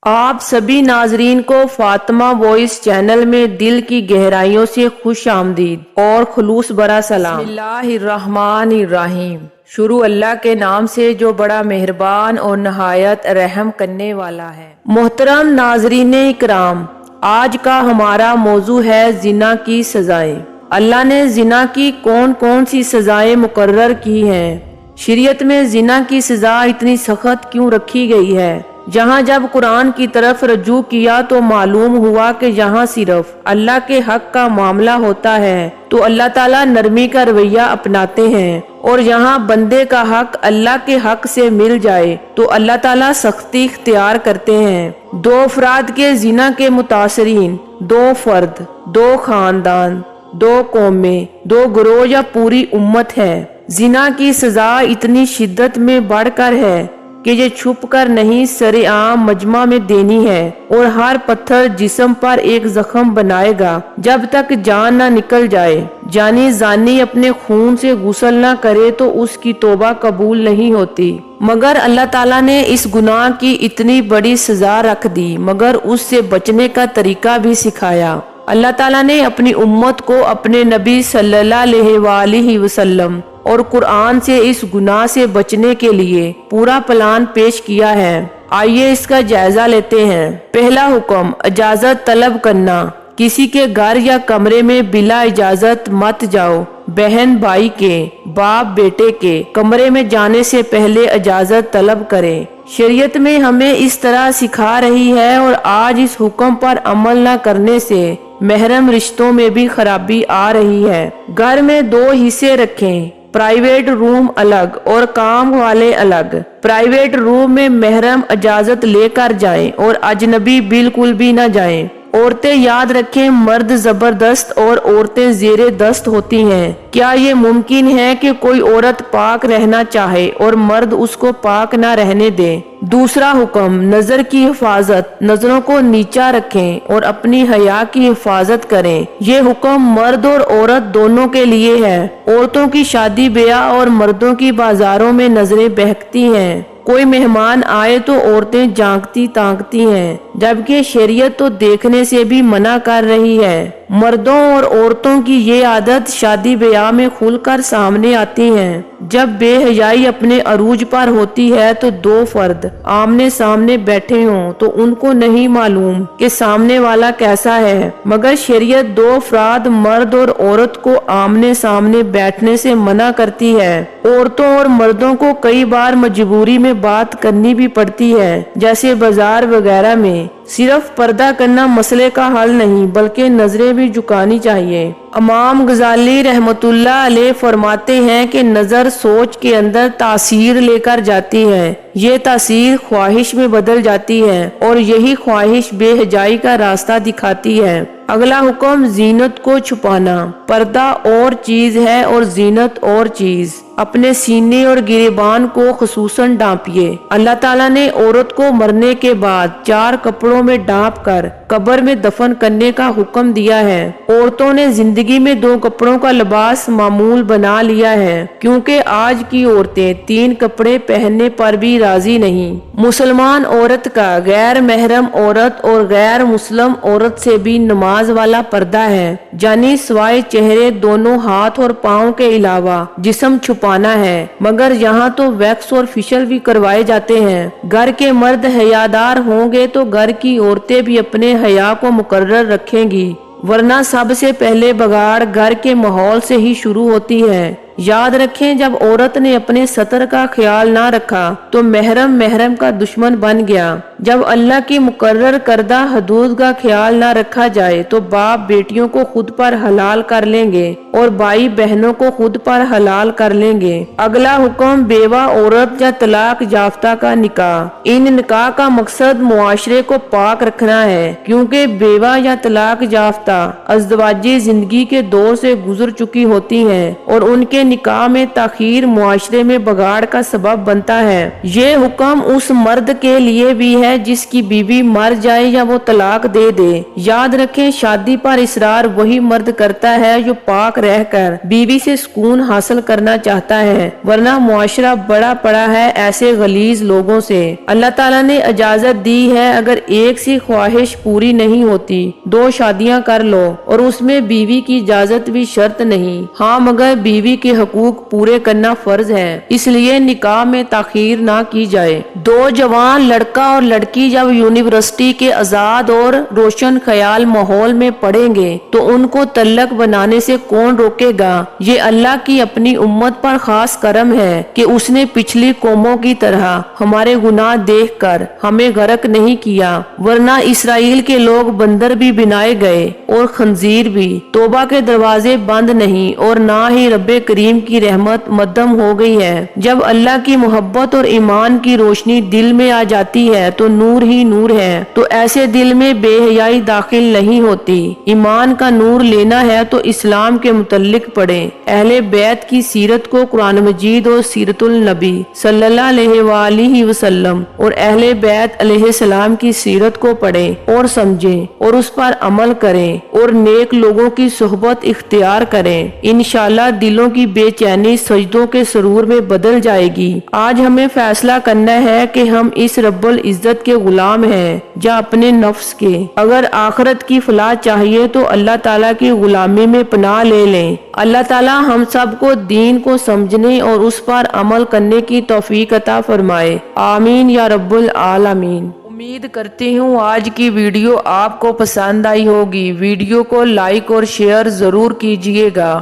آپ سبھی ناظرین کو فاطمہ وائس چینل میں دل کی گہرائیوں سے خوش آمدید اور خلوص برا سلام۔ بسم اللہ الرحمن الرحیم۔ شروع اللہ کے نام سے جو بڑا مہربان اور نہایت رحم کرنے والا ہے۔ محترم ناظرین اکرام، آج کا ہمارا موضوع ہے زنا کی سزائیں۔ اللہ نے زنا کی کون کون سی سزائیں مقرر کی ہیں؟ شریعت میں زنا کی سزا اتنی سخت کیوں رکھی گئی ہے؟ جہاں جب قرآن کی طرف رجوع کیا تو معلوم ہوا کہ جہاں صرف اللہ کے حق کا معاملہ ہوتا ہے تو اللہ تعالیٰ نرمی کا رویہ اپناتے ہیں، اور جہاں بندے کا حق اللہ کے حق سے مل جائے تو اللہ تعالیٰ سختی اختیار کرتے ہیں۔ دو افراد کے زنا کے متاثرین، دو فرد، دو خاندان، دو قومیں، دو گروہ یا پوری امت ہے۔ زنا کی سزا اتنی شدت میں بڑھ کر ہے کہ یہ چھپ کر نہیں، سرِ عام مجمع میں دینی ہے، اور ہر پتھر جسم پر ایک زخم بنائے گا جب تک جان نہ نکل جائے۔ یعنی زانی اپنے خون سے غسل نہ کرے تو اس کی توبہ قبول نہیں ہوتی۔ مگر اللہ تعالیٰ نے اس گناہ کی اتنی بڑی سزا رکھ دی، مگر اس سے بچنے کا طریقہ بھی سکھایا۔ اللہ تعالیٰ نے اپنی امت کو اپنے نبی صلی اللہ علیہ وآلہ وسلم اور قرآن سے اس گناہ سے بچنے کے لیے پورا پلان پیش کیا ہے۔ آئیے اس کا جائزہ لیتے ہیں۔ پہلا حکم، اجازت طلب کرنا۔ کسی کے گھر یا کمرے میں بلا اجازت مت جاؤ۔ بہن بھائی کے، باپ بیٹے کے کمرے میں جانے سے پہلے اجازت طلب کریں۔ شریعت میں ہمیں اس طرح سکھا رہی ہے، اور آج اس حکم پر عمل نہ کرنے سے محرم رشتوں میں بھی خرابی آ رہی ہے۔ گھر میں دو حصے رکھیں، پرائیویٹ روم الگ اور کام والے الگ۔ پرائیویٹ روم میں محرم اجازت لے کر جائیں اور اجنبی بالکل بھی نہ جائیں۔ عورتیں یاد رکھیں، مرد زبردست اور عورتیں زیر دست ہوتی ہیں۔ کیا یہ ممکن ہے کہ کوئی عورت پاک رہنا چاہے اور مرد اس کو پاک نہ رہنے دے؟ دوسرا حکم، نظر کی حفاظت۔ نظروں کو نیچا رکھیں اور اپنی حیا کی حفاظت کریں۔ یہ حکم مرد اور عورت دونوں کے لیے ہے۔ عورتوں کی شادی بیاہ اور مردوں کی بازاروں میں نظریں بہکتی ہیں۔ کوئی مہمان آئے تو عورتیں جھانکتی تانکتی ہیں، جبکہ شریعت تو دیکھنے سے بھی منع کر رہی ہے۔ مردوں اور عورتوں کی یہ عادت شادی بیاہ میں کھل کر سامنے آتی ہیں۔ جب بے حیائی اپنے عروج پر ہوتی ہے تو دو فرد آمنے سامنے بیٹھے ہوں تو ان کو نہیں معلوم کہ سامنے والا کیسا ہے، مگر شریعت دو افراد مرد اور عورت کو آمنے سامنے بیٹھنے سے منع کرتی ہے۔ عورتوں اور مردوں کو کئی بار مجبوری میں بات کرنی بھی پڑتی ہے، جیسے بازار وغیرہ میں۔ صرف پردہ کرنا مسئلے کا حل نہیں، بلکہ نظریں بھی جھکانی چاہیے۔ امام غزالی رحمۃ اللہ علیہ فرماتے ہیں کہ نظر سوچ کے اندر تاثیر لے کر جاتی ہے، یہ تاثیر خواہش میں بدل جاتی ہے، اور یہی خواہش بے حیائی کا راستہ دکھاتی ہے۔ اگلا حکم، زینت کو چھپانا۔ پردہ اور چیز ہے اور زینت اور چیز۔ اپنے سینے اور گریبان کو خصوصاً ڈھانپیے۔ اللہ تعالیٰ نے عورت کو مرنے کے بعد 4 کپڑوں میں ڈھانپ کر قبر میں دفن کرنے کا حکم دیا ہے۔ عورتوں نے زندگی میں 2 کپڑوں کا لباس معمول بنا لیا ہے، کیونکہ آج کی عورتیں 3 کپڑے پہننے پر بھی راضی نہیں۔ مسلمان عورت کا غیر محرم عورت اور غیر مسلم عورت سے بھی نماز والا پردہ ہے، یعنی سوائے چہرے دونوں ہاتھ اور پاؤں کے علاوہ جسم چھپانا ہے، مگر یہاں تو ویکس اور فیشل بھی کروائے جاتے ہیں۔ گھر کے مرد حیادار ہوں گے تو گھر کی عورتیں بھی اپنے حیا کو مقرر رکھیں گی، ورنہ سب سے پہلے بگاڑ گھر کے ماحول سے ہی شروع ہوتی ہے۔ یاد رکھیں، جب عورت نے اپنے سطر کا خیال نہ رکھا تو محرم کا دشمن بن گیا۔ جب اللہ کی مقرر کردہ حدود کا خیال نہ رکھا جائے تو باپ بیٹیوں کو خود پر حلال کر لیں گے اور بھائی بہنوں کو خود پر حلال کر لیں گے۔ اگلا حکم، بیوہ عورت یا طلاق یافتہ کا نکاح۔ ان نکاح کا مقصد معاشرے کو پاک رکھنا ہے، کیونکہ بیوہ یا طلاق یافتہ ازدواجی زندگی کے دور سے گزر چکی ہوتی ہیں اور ان کے نکاح میں تاخیر معاشرے میں بگاڑ کا سبب بنتا ہے۔ یہ حکم اس مرد کے لیے بھی ہے جس کی بیوی مر جائے یا وہ طلاق دے دے۔ یاد رکھیں، شادی پر اصرار وہی مرد کرتا ہے جو پاک رہ کر بیوی سے سکون حاصل کرنا چاہتا ہے، ورنہ معاشرہ بڑا پڑا ہے ایسے غلیظ لوگوں سے۔ اللہ تعالیٰ نے اجازت دی ہے، اگر ایک سی خواہش پوری نہیں ہوتی 2 شادیاں کر لو، اور اس میں بیوی کی اجازت بھی شرط نہیں، ہاں مگر بیوی کے حقوق پورے کرنا فرض ہے، اس لیے نکاح میں تاخیر نہ کی جائے۔ 2 جوان لڑکا اور لڑکی جب یونیورسٹی کے آزاد اور روشن خیال ماحول میں پڑھیں گے تو ان کو تعلق بنانے سے کون روکے گا؟ یہ اللہ کی اپنی امت پر خاص کرم ہے کہ اس نے پچھلی قوموں کی طرح ہمارے گناہ دیکھ کر ہمیں غرق نہیں کیا، ورنہ اسرائیل کے لوگ بندر بھی بنائے گئے اور خنزیر بھی۔ توبہ کے دروازے بند نہیں اور نہ ہی رب کریم کی رحمت مدھم ہو گئی ہے۔ جب اللہ کی محبت اور ایمان کی روشنی دل میں آ جاتی ہے تو نور ہی نور ہے، تو ایسے دل میں بے حیائی داخل نہیں ہوتی۔ ایمان کا نور لینا ہے تو اسلام کے متعلق پڑھیں، اہل بیت کی سیرت کو قرآن مجید اور سیرت النبی صلی اللہ علیہ وآلہ وسلم اور اہل بیت علیہ السلام کی سیرت کو پڑھیں اور سمجھیں اور اس پر عمل کریں اور نیک لوگوں کی صحبت اختیار کریں۔ انشاءاللہ دلوں کی بے چینی سجدوں کے سرور میں بدل جائے گی۔ آج ہمیں فیصلہ کرنا ہے کہ ہم اس رب العزت کے غلام ہیں یا اپنے نفس کے۔ اگر آخرت کی فلاح چاہیے تو اللہ تعالیٰ کی غلامی میں پناہ لے لیں۔ اللہ تعالیٰ ہم سب کو دین کو سمجھنے اور اس پر عمل کرنے کی توفیق عطا فرمائے، آمین یا رب العالمین۔ امید کرتی ہوں آج کی ویڈیو آپ کو پسند آئی ہوگی۔ ویڈیو کو لائک اور شیئر ضرور کیجیے گا۔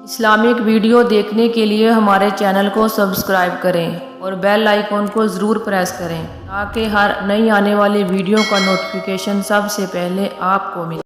اسلامک ویڈیو دیکھنے کے لیے ہمارے چینل کو سبسکرائب کریں اور بیل آئیکن کو ضرور پریس کریں تاکہ ہر نئی آنے والی ویڈیو کا نوٹیفیکیشن سب سے پہلے آپ کو ملے۔